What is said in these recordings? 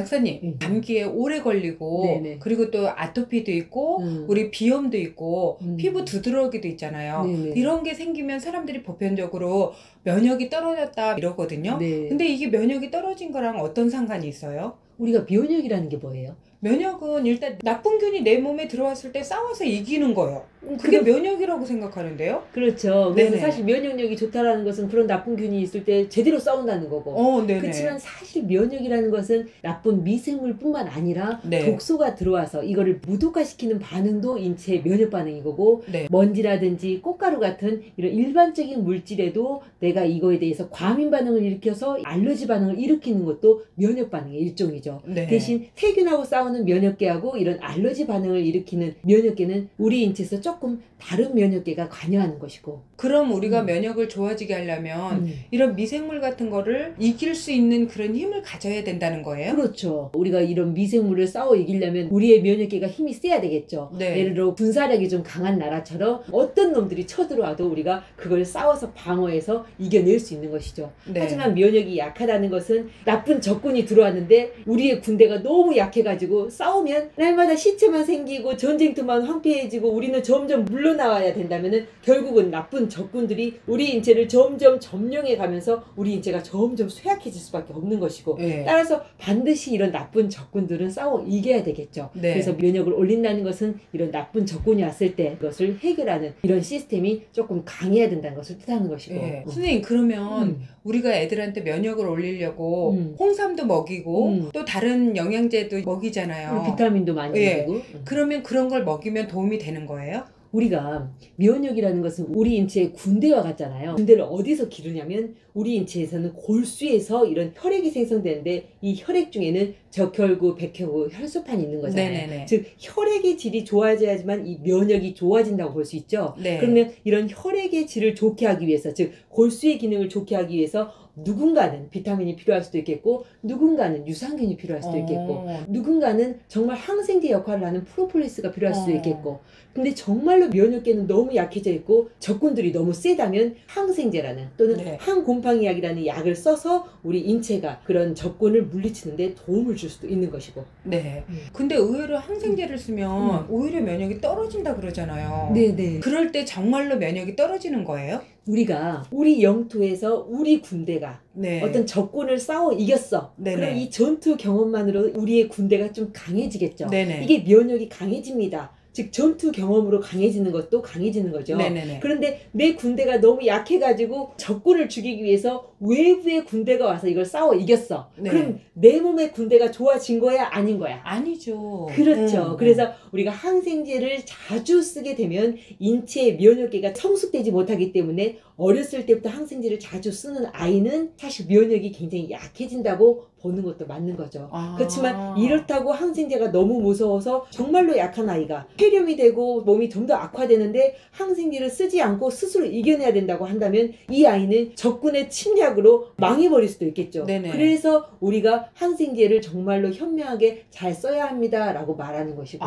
약사님, 감기에 오래 걸리고 네네. 그리고 또 아토피도 있고 우리 비염도 있고 피부 두드러기도 있잖아요. 네네. 이런 게 생기면 사람들이 보편적으로 면역이 떨어졌다 이러거든요. 네. 근데 이게 면역이 떨어진 거랑 어떤 상관이 있어요? 우리가 면역이라는 게 뭐예요? 면역은 일단 나쁜 균이 내 몸에 들어왔을 때 싸워서 이기는 거예요. 그게 면역이라고 생각하는데요? 그렇죠. 그래서 네네. 사실 면역력이 좋다라는 것은 그런 나쁜 균이 있을 때 제대로 싸운다는 거고. 네네. 그렇지만 사실 면역이라는 것은 나쁜 미생물뿐만 아니라 네. 독소가 들어와서 이거를 무독화시키는 반응도 인체의 면역 반응인 거고, 네. 먼지라든지 꽃가루 같은 이런 일반적인 물질에도 내가 이거에 대해서 과민 반응을 일으켜서 알러지 반응을 일으키는 것도 면역 반응의 일종이죠. 네. 대신 세균하고 싸우는 면역계하고 이런 알러지 반응을 일으키는 면역계는 우리 인체에서 조금 다른 면역계가 관여하는 것이고. 그럼 우리가 면역을 좋아지게 하려면 이런 미생물 같은 거를 이길 수 있는 그런 힘을 가져야 된다는 거예요? 그렇죠. 우리가 이런 미생물을 싸워 이기려면 우리의 면역계가 힘이 세야 되겠죠. 네. 예를 들어 군사력이 좀 강한 나라처럼 어떤 놈들이 쳐들어와도 우리가 그걸 싸워서 방어해서 이겨낼 수 있는 것이죠. 네. 하지만 면역이 약하다는 것은 나쁜 적군이 들어왔는데 우리의 군대가 너무 약해가지고 싸우면 날마다 시체만 생기고 전쟁터만 황폐해지고 우리는 점점 물러나와야 된다면은 결국은 나쁜 적군들이 우리 인체를 점점 점령해 가면서 우리 인체가 점점 쇠약해질 수밖에 없는 것이고. 네. 따라서 반드시 이런 나쁜 적군들은 싸워 이겨야 되겠죠. 네. 그래서 면역을 올린다는 것은 이런 나쁜 적군이 왔을 때 그것을 해결하는 이런 시스템이 조금 강해야 된다는 것을 뜻하는 것이고. 네. 선생님, 그러면 우리가 애들한테 면역을 올리려고 홍삼도 먹이고 또 다른 영양제도 먹이잖아요. 비타민도 많이 예. 먹고. 그러면 그런 걸 먹이면 도움이 되는 거예요? 우리가 면역이라는 것은 우리 인체의 군대와 같잖아요. 군대를 어디서 기르냐면 우리 인체에서는 골수에서 이런 혈액이 생성되는데 이 혈액 중에는 적혈구, 백혈구, 혈소판이 있는 거잖아요. 네네네. 즉 혈액의 질이 좋아져야지만 이 면역이 좋아진다고 볼 수 있죠. 네. 그러면 이런 혈액의 질을 좋게 하기 위해서, 즉 골수의 기능을 좋게 하기 위해서 누군가는 비타민이 필요할 수도 있겠고 누군가는 유산균이 필요할 수도 있겠고 누군가는 정말 항생제 역할을 하는 프로폴리스가 필요할 수도 있겠고. 근데 정말로 면역계는 너무 약해져 있고 적군들이 너무 세다면 항생제라는 또는 네. 항곰팡이약이라는 약을 써서 우리 인체가 그런 적군을 물리치는데 도움을 줄 수도 있는 것이고. 네. 근데 의외로 항생제를 쓰면 오히려 면역이 떨어진다 그러잖아요. 네네. 그럴 때 정말로 면역이 떨어지는 거예요? 우리가 우리 영토에서 우리 군대가 네. 어떤 적군을 싸워 이겼어. 네네. 그럼 이 전투 경험만으로 우리의 군대가 좀 강해지겠죠. 네네. 이게 면역이 강해집니다. 즉 전투 경험으로 강해지는 것도 강해지는 거죠. 네네네. 그런데 내 군대가 너무 약해가지고 적군을 죽이기 위해서 외부의 군대가 와서 이걸 싸워 이겼어. 네. 그럼 내 몸의 군대가 좋아진 거야? 아닌 거야? 아니죠. 그렇죠. 그래서 우리가 항생제를 자주 쓰게 되면 인체의 면역계가 성숙되지 못하기 때문에 어렸을 때부터 항생제를 자주 쓰는 아이는 사실 면역이 굉장히 약해진다고 보는 것도 맞는 거죠. 그렇지만 이렇다고 항생제가 너무 무서워서 정말로 약한 아이가 폐렴이 되고 몸이 좀 더 악화되는데 항생제를 쓰지 않고 스스로 이겨내야 된다고 한다면 이 아이는 적군의 침략으로 망해버릴 수도 있겠죠. 네네. 그래서 우리가 항생제를 정말로 현명하게 잘 써야 합니다 라고 말하는 것이고.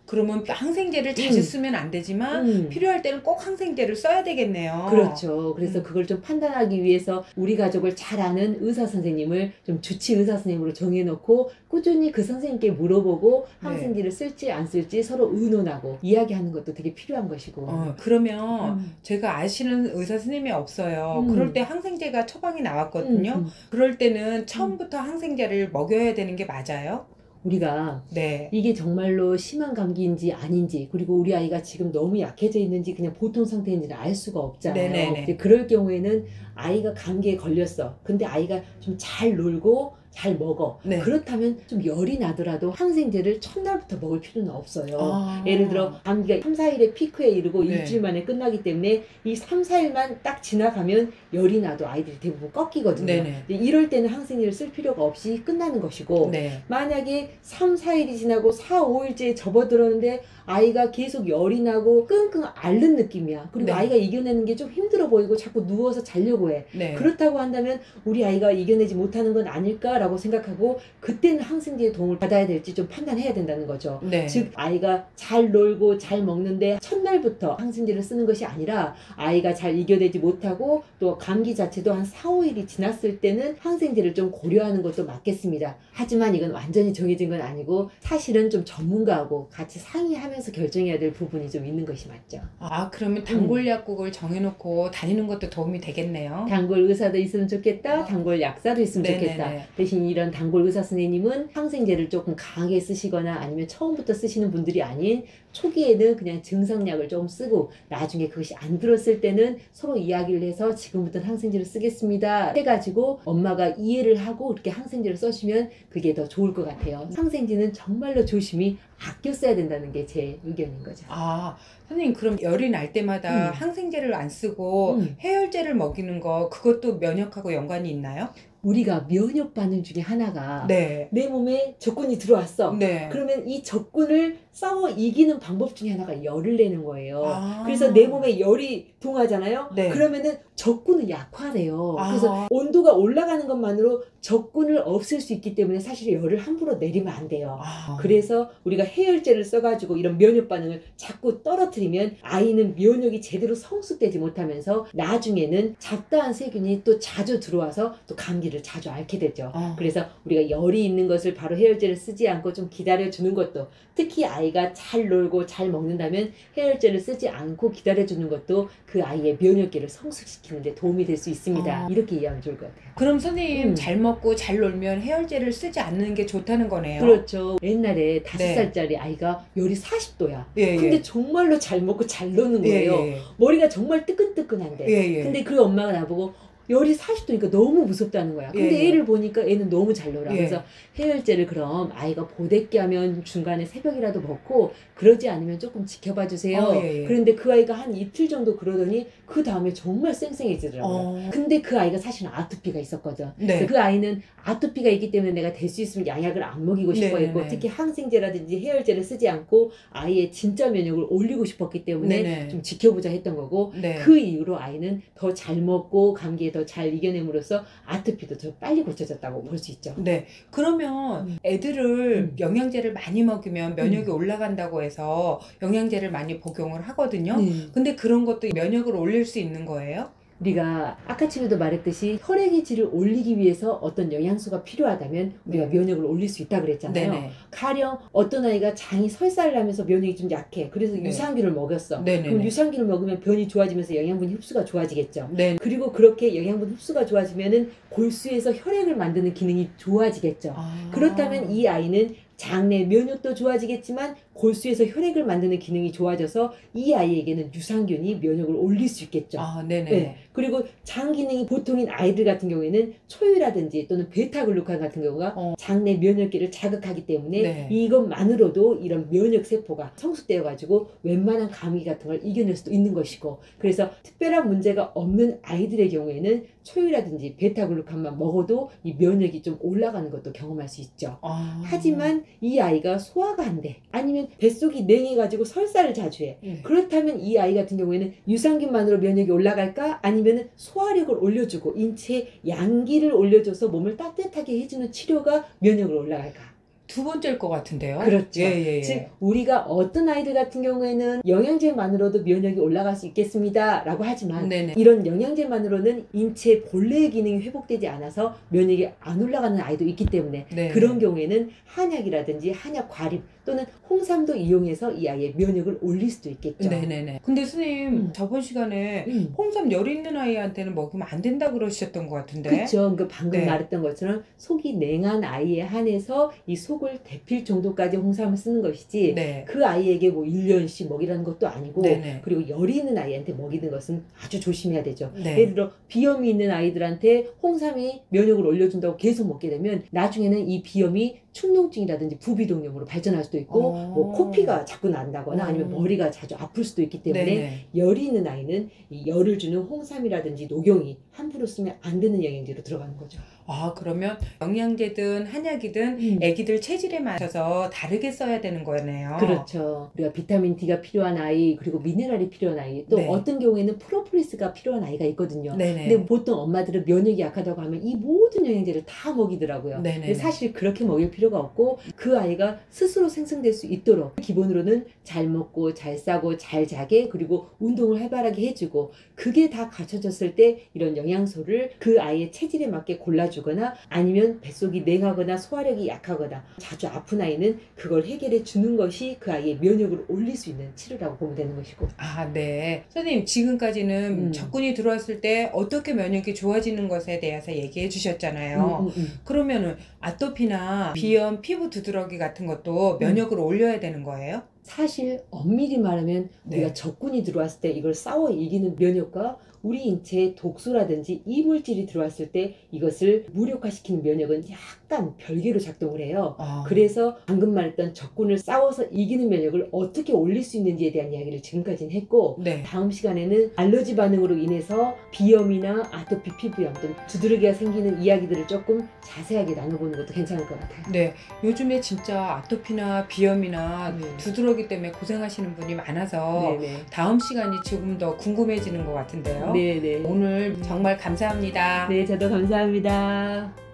그러면 항생제를 자주 쓰면 안 되지만 필요할 때는 꼭 항생제를 써야 되겠네요. 그렇죠. 그래서 그걸 좀 판단하기 위해서 우리 가족을 잘 아는 의사 선생님을 좀 주치 의사 선생님으로 정해놓고 꾸준히 그 선생님께 물어보고 항생제를 쓸지 안 쓸지 서로 의논하고 이야기하는 것도 되게 필요한 것이고. 그러면 제가 아시는 의사 선생님이 없어요. 그럴 때 항생제가 처방이 나왔거든요. 그럴 때는 처음부터 항생제를 먹여야 되는 게 맞아요? 우리가 네. 이게 정말로 심한 감기인지 아닌지, 그리고 우리 아이가 지금 너무 약해져 있는지 그냥 보통 상태인지는 알 수가 없잖아요. 네네네. 그럴 경우에는 아이가 감기에 걸렸어. 근데 아이가 좀 잘 놀고 잘 먹어. 네. 그렇다면 좀 열이 나더라도 항생제를 첫날부터 먹을 필요는 없어요. 예를 들어 감기가 3, 4일에 피크에 이르고 일주일 만에 끝나기 때문에 이 3, 4일만 딱 지나가면 열이 나도 아이들이 대부분 꺾이거든요. 네네. 이럴 때는 항생제를 쓸 필요가 없이 끝나는 것이고 네. 만약에 3, 4일이 지나고 4, 5일째 접어들었는데 아이가 계속 열이 나고 끙끙 앓는 느낌이야. 그리고 네. 아이가 이겨내는 게 좀 힘들어 보이고 자꾸 누워서 자려고 해. 네. 그렇다고 한다면 우리 아이가 이겨내지 못하는 건 아닐까라고 생각하고 그때는 항생제의 도움을 받아야 될지 좀 판단해야 된다는 거죠. 네. 즉 아이가 잘 놀고 잘 먹는데 첫날부터 항생제를 쓰는 것이 아니라 아이가 잘 이겨내지 못하고 또 감기 자체도 한 4, 5일이 지났을 때는 항생제를 좀 고려하는 것도 맞겠습니다. 하지만 이건 완전히 정해진 건 아니고 사실은 좀 전문가하고 같이 상의하면서 결정해야 될 부분이 좀 있는 것이 맞죠. 아, 그러면 단골 약국을 정해놓고 다니는 것도 도움이 되겠네요. 단골 의사도 있으면 좋겠다. 단골 약사도 있으면 네네네. 좋겠다. 대신 이런 단골 의사 선생님은 항생제를 조금 강하게 쓰시거나 아니면 처음부터 쓰시는 분들이 아닌 초기에는 그냥 증상약을 조금 쓰고 나중에 그것이 안 들었을 때는 서로 이야기를 해서 지금부터는 항생제를 쓰겠습니다 해가지고 엄마가 이해를 하고 이렇게 항생제를 써주면 그게 더 좋을 것 같아요. 항생제는 정말로 조심히 아껴 써야 된다는 게 제 의견인 거죠. 아, 선생님, 그럼 열이 날 때마다 항생제를 안 쓰고 해열제를 먹이는 거, 그것도 면역하고 연관이 있나요? 우리가 면역 반응 중에 하나가 네. 내 몸에 적군이 들어왔어. 네. 그러면 이 적군을 싸워 이기는 방법 중에 하나가 열을 내는 거예요. 아. 그래서 내 몸에 열이 동하잖아요. 네. 그러면은 적군은 약화돼요. 아. 그래서 온도가 올라가는 것만으로 적군을 없앨 수 있기 때문에 사실 열을 함부로 내리면 안 돼요. 아. 그래서 우리가 해열제를 써가지고 이런 면역 반응을 자꾸 떨어뜨리면 아이는 면역이 제대로 성숙되지 못하면서 나중에는 잡다한 세균이 또 자주 들어와서 또 감기를 자주 앓게 되죠. 그래서 우리가 열이 있는 것을 바로 해열제를 쓰지 않고 좀 기다려주는 것도, 특히 아이가 잘 놀고 잘 먹는다면 해열제를 쓰지 않고 기다려주는 것도 그 아이의 면역계를 성숙시키는 데 도움이 될 수 있습니다. 이렇게 이해하면 좋을 것 같아요. 그럼 선생님, 잘 먹고 잘 놀면 해열제를 쓰지 않는 게 좋다는 거네요. 그렇죠. 옛날에 네. 5살짜리 아이가 열이 40도야. 예, 근데 예. 정말로 잘 먹고 잘 노는 예, 거예요. 예. 머리가 정말 뜨끈뜨끈한데. 예, 예. 근데 그 엄마가 나보고 열이 40도니까 너무 무섭다는 거야. 근데 예. 애를 보니까 애는 너무 잘 놀아. 예. 그래서 해열제를 그럼 아이가 보대기 하면 중간에 새벽이라도 먹고 그러지 않으면 조금 지켜봐 주세요. 예, 예. 그런데 그 아이가 한 이틀 정도 그러더니 그 다음에 정말 쌩쌩해지더라고요. 근데 그 아이가 사실은 아토피가 있었거든. 네. 그래서 그 아이는 아토피가 있기 때문에 내가 될 수 있으면 양약을 안 먹이고 싶어 했고 네네네. 특히 항생제라든지 해열제를 쓰지 않고 아이의 진짜 면역을 올리고 싶었기 때문에 네네. 좀 지켜보자 했던 거고 네. 그 이후로 아이는 더 잘 먹고 감기에 더 잘 이겨냄으로써 아토피도 더 빨리 고쳐졌다고 볼 수 있죠. 네. 그러면 애들을 영양제를 많이 먹이면 면역이 올라간다고 해서 영양제를 많이 복용을 하거든요. 근데 그런 것도 면역을 올릴 수 있는 거예요? 우리가 아까 전에도 말했듯이 혈액의 질을 올리기 위해서 어떤 영양소가 필요하다면 우리가 면역을 올릴 수 있다고 그랬잖아요. 네네. 가령 어떤 아이가 장이 설사를 하면서 면역이 좀 약해. 그래서 네. 유산균을 먹였어. 네네네. 그럼 유산균을 먹으면 변이 좋아지면서 영양분 흡수가 좋아지겠죠. 네. 그리고 그렇게 영양분 흡수가 좋아지면은 골수에서 혈액을 만드는 기능이 좋아지겠죠. 그렇다면 이 아이는 장내 면역도 좋아지겠지만 골수에서 혈액을 만드는 기능이 좋아져서 이 아이에게는 유산균이 면역을 올릴 수 있겠죠. 네네. 네. 그리고 장 기능이 보통인 아이들 같은 경우에는 초유라든지 또는 베타글루칸 같은 경우가 장내 면역계를 자극하기 때문에 네. 이것만으로도 이런 면역 세포가 성숙되어 가지고 웬만한 감기 같은 걸 이겨낼 수도 있는 것이고, 그래서 특별한 문제가 없는 아이들의 경우에는 초유라든지 베타글루칸만 먹어도 이 면역이 좀 올라가는 것도 경험할 수 있죠. 하지만 이 아이가 소화가 안 돼. 아니면 뱃속이 냉해가지고 설사를 자주 해. 그렇다면 이 아이 같은 경우에는 유산균만으로 면역이 올라갈까? 아니면 소화력을 올려주고 인체에 양기를 올려줘서 몸을 따뜻하게 해주는 치료가 면역을 올라갈까? 두 번째일 것 같은데요. 그렇죠. 예. 즉 우리가 어떤 아이들 같은 경우에는 영양제만으로도 면역이 올라갈 수 있겠습니다 라고 하지만 네네. 이런 영양제만으로는 인체 본래의 기능이 회복되지 않아서 면역이 안 올라가는 아이도 있기 때문에 네. 그런 경우에는 한약이라든지 한약 과립 또는 홍삼도 이용해서 이 아이의 면역을 올릴 수도 있겠죠. 네네네. 근데 선생님, 저번 시간에 홍삼 열 있는 아이한테는 먹으면 안 된다 그러셨던 것 같은데. 그렇죠. 그러니까 방금 네. 말했던 것처럼 속이 냉한 아이에 한해서 이 속을 데필 정도까지 홍삼을 쓰는 것이지 네. 그 아이에게 뭐 1년씩 먹이라는 것도 아니고 네네. 그리고 열이 있는 아이한테 먹이는 것은 아주 조심해야 되죠. 네. 예를 들어 비염이 있는 아이들한테 홍삼이 면역을 올려준다고 계속 먹게 되면 나중에는 이 비염이 축농증이라든지 부비동염으로 발전할 수도 있고 뭐 코피가 자꾸 난다거나 아니면 머리가 자주 아플 수도 있기 때문에 네네. 열이 있는 아이는 이 열을 주는 홍삼이라든지 녹용이 함부로 쓰면 안 되는 영양제로 들어가는 거죠. 아, 그러면 영양제든 한약이든 아기들 체질에 맞춰서 다르게 써야 되는 거네요. 그렇죠. 우리가 비타민 D가 필요한 아이, 그리고 미네랄이 필요한 아이, 또 네. 어떤 경우에는 프로폴리스가 필요한 아이가 있거든요. 네네. 근데 보통 엄마들은 면역이 약하다고 하면 이 모든 영양제를 다 먹이더라고요. 네네. 근데 사실 그렇게 먹일 필요가 없고 그 아이가 스스로 생성될 수 있도록 기본으로는 잘 먹고 잘 싸고 잘 자게, 그리고 운동을 활발하게 해주고, 그게 다 갖춰졌을 때 이런 영양소를 그 아이의 체질에 맞게 골라주거나, 아니면 뱃속이 냉하거나 소화력이 약하거나 자주 아픈 아이는 그걸 해결해 주는 것이 그 아이의 면역을 올릴 수 있는 치료라고 보면 되는 것이고. 아, 네. 선생님, 지금까지는 적군이 들어왔을 때 어떻게 면역이 좋아지는 것에 대해서 얘기해 주셨잖아요. 그러면은 아토피나 비염, 피부 두드러기 같은 것도 면역을 올려야 되는 거예요? 사실 엄밀히 말하면 네. 우리가 적군이 들어왔을 때 이걸 싸워 이기는 면역과 우리 인체에 독소라든지 이물질이 들어왔을 때 이것을 무력화시키는 면역은 약간 별개로 작동을 해요. 그래서 방금 말했던 적군을 싸워서 이기는 면역을 어떻게 올릴 수 있는지에 대한 이야기를 지금까지는 했고, 네. 다음 시간에는 알러지 반응으로 인해서 비염이나 아토피 피부염 등 두드러기가 생기는 이야기들을 조금 자세하게 나눠보는 것도 괜찮을 것 같아요. 네. 요즘에 진짜 아토피나 비염이나 두드러기 때문에 고생하시는 분이 많아서 네네. 다음 시간이 조금 더 궁금해지는 것 같은데요. 네네. 오늘 정말 감사합니다. 네, 저도 감사합니다.